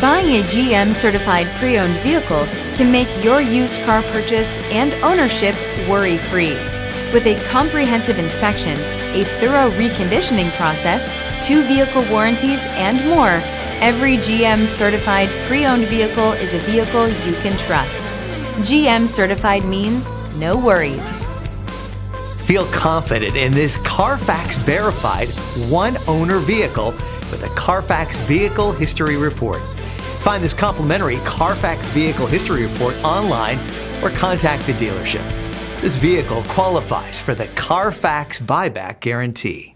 Buying a GM certified pre-owned vehicle can make your used car purchase and ownership worry-free. With a comprehensive inspection, a thorough reconditioning process, 2 vehicle warranties, and more, every GM certified pre-owned vehicle is a vehicle you can trust. GM certified means no worries. Feel confident in this CarFax verified one-owner vehicle with a CarFax Vehicle History Report. Find this complimentary CarFax Vehicle History Report online or contact the dealership. This vehicle qualifies for the CarFax Buyback Guarantee.